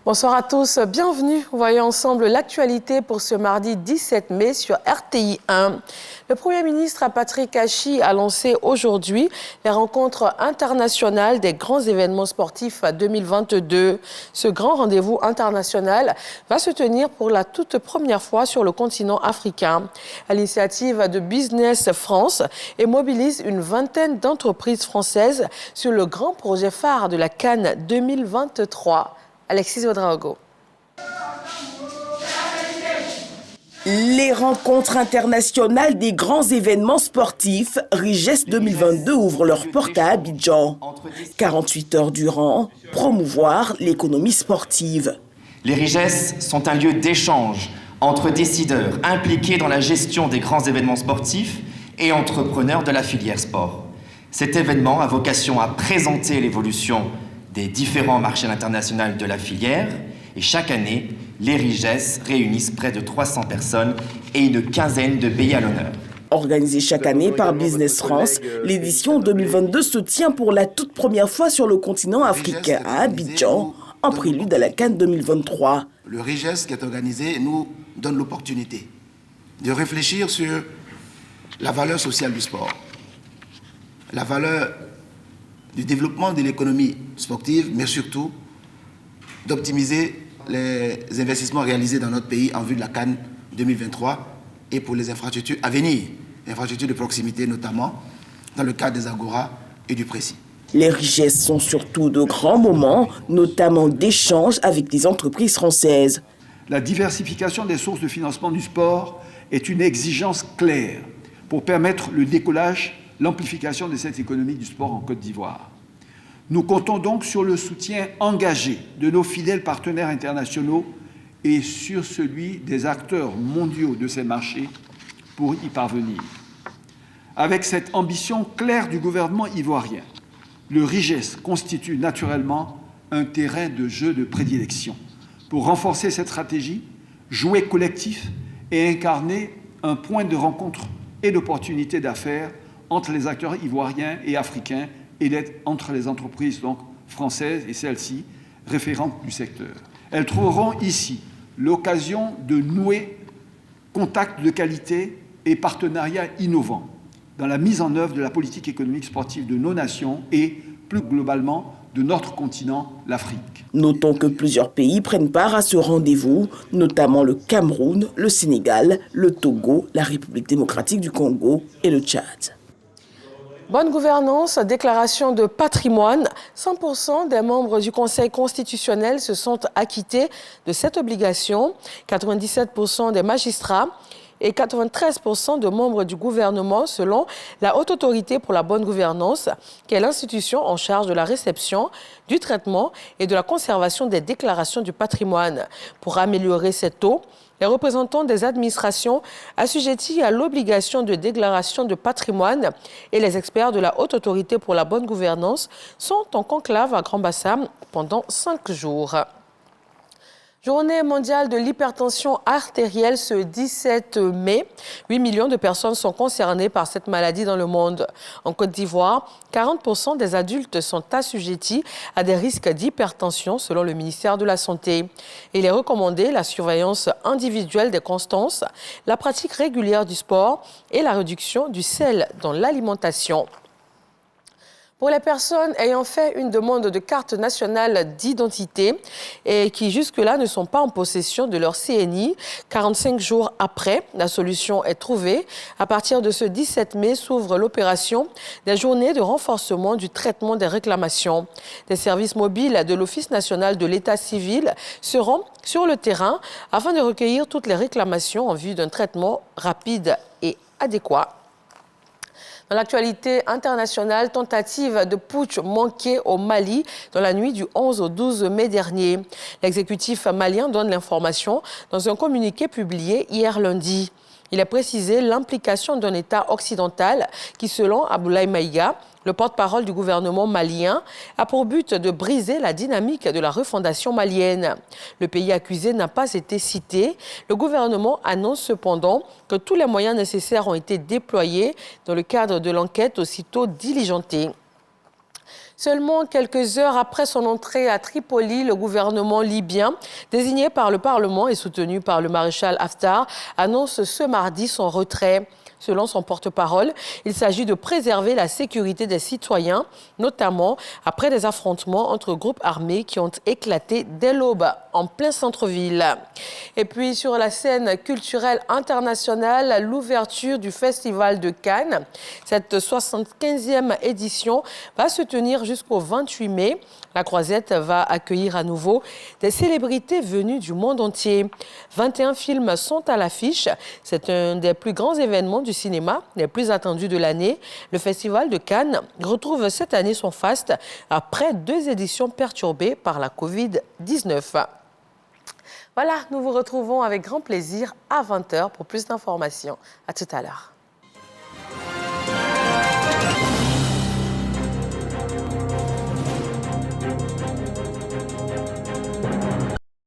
Bonsoir à tous, bienvenue. Voyons ensemble l'actualité pour ce mardi 17 mai sur RTI 1. Le Premier ministre Patrick Achi a lancé aujourd'hui les rencontres internationales des grands événements sportifs 2022. Ce grand rendez-vous international va se tenir pour la toute première fois sur le continent africain. À l'initiative de Business France et mobilise une vingtaine d'entreprises françaises sur le grand projet phare de la CAN 2023. Alexis Ouedraogo. Les rencontres internationales des grands événements sportifs, RIGES 2022 ouvrent leurs portes à Abidjan. 48 heures durant, promouvoir l'économie sportive. Les RIGES sont un lieu d'échange entre décideurs impliqués dans la gestion des grands événements sportifs et entrepreneurs de la filière sport. Cet événement a vocation à présenter l'évolution des différents marchés internationaux de la filière et chaque année, les RIGES réunissent près de 300 personnes et une quinzaine de pays à l'honneur. Organisée chaque année par Business France, l'édition 2022 se tient pour la toute première fois sur le continent africain à Abidjan, en prélude à la CAN 2023. Le RIGES qui est organisé nous donne l'opportunité de réfléchir sur la valeur sociale du sport, la valeur du développement de l'économie sportive, mais surtout d'optimiser les investissements réalisés dans notre pays en vue de la CAN 2023 et pour les infrastructures à venir, infrastructures de proximité notamment, dans le cadre des Agora et du Précis. Les RIGES sont surtout de grands moments, notamment d'échanges avec des entreprises françaises. La diversification des sources de financement du sport est une exigence claire pour permettre le décollage, l'amplification de cette économie du sport en Côte d'Ivoire. Nous comptons donc sur le soutien engagé de nos fidèles partenaires internationaux et sur celui des acteurs mondiaux de ces marchés pour y parvenir. Avec cette ambition claire du gouvernement ivoirien, le RIGES constitue naturellement un terrain de jeu de prédilection pour renforcer cette stratégie, jouer collectif et incarner un point de rencontre et d'opportunité d'affaires entre les acteurs ivoiriens et africains et entre les entreprises donc, françaises et celles-ci, référentes du secteur. Elles trouveront ici l'occasion de nouer contacts de qualité et partenariats innovants dans la mise en œuvre de la politique économique sportive de nos nations et, plus globalement, de notre continent, l'Afrique. Notons que plusieurs pays prennent part à ce rendez-vous, notamment le Cameroun, le Sénégal, le Togo, la République démocratique du Congo et le Tchad. Bonne gouvernance, déclaration de patrimoine. 100% des membres du Conseil constitutionnel se sont acquittés de cette obligation. 97% des magistrats et 93% de membres du gouvernement selon la Haute Autorité pour la bonne gouvernance, qui est l'institution en charge de la réception, du traitement et de la conservation des déclarations du patrimoine. Pour améliorer ces taux, les représentants des administrations assujettis à l'obligation de déclaration de patrimoine et les experts de la Haute Autorité pour la bonne gouvernance sont en conclave à Grand-Bassam pendant 5 jours. Journée mondiale de l'hypertension artérielle ce 17 mai. 8 millions de personnes sont concernées par cette maladie dans le monde. En Côte d'Ivoire, 40% des adultes sont assujettis à des risques d'hypertension selon le ministère de la Santé. Il est recommandé la surveillance individuelle des constances, la pratique régulière du sport et la réduction du sel dans l'alimentation. Pour les personnes ayant fait une demande de carte nationale d'identité et qui jusque-là ne sont pas en possession de leur CNI, 45 jours après, la solution est trouvée. À partir de ce 17 mai s'ouvre l'opération des journées de renforcement du traitement des réclamations. Des services mobiles de l'Office national de l'état civil seront sur le terrain afin de recueillir toutes les réclamations en vue d'un traitement rapide et adéquat. Dans l'actualité internationale, tentative de putsch manquée au Mali dans la nuit du 11 au 12 mai dernier. L'exécutif malien donne l'information dans un communiqué publié hier lundi. Il a précisé l'implication d'un État occidental qui, selon Abdoulaye Maïga, le porte-parole du gouvernement malien, a pour but de briser la dynamique de la refondation malienne. Le pays accusé n'a pas été cité. Le gouvernement annonce cependant que tous les moyens nécessaires ont été déployés dans le cadre de l'enquête aussitôt diligentée. Seulement quelques heures après son entrée à Tripoli, le gouvernement libyen, désigné par le Parlement et soutenu par le maréchal Haftar, annonce ce mardi son retrait. Selon son porte-parole, il s'agit de préserver la sécurité des citoyens, notamment après des affrontements entre groupes armés qui ont éclaté dès l'aube en plein centre-ville. Et puis sur la scène culturelle internationale, l'ouverture du Festival de Cannes. Cette 75e édition va se tenir jusqu'au 28 mai. La Croisette va accueillir à nouveau des célébrités venues du monde entier. 21 films sont à l'affiche. C'est un des plus grands événements du cinéma, les plus attendus de l'année. Le Festival de Cannes retrouve cette année son faste après 2 éditions perturbées par la Covid-19. Voilà, nous vous retrouvons avec grand plaisir à 20h pour plus d'informations. À tout à l'heure.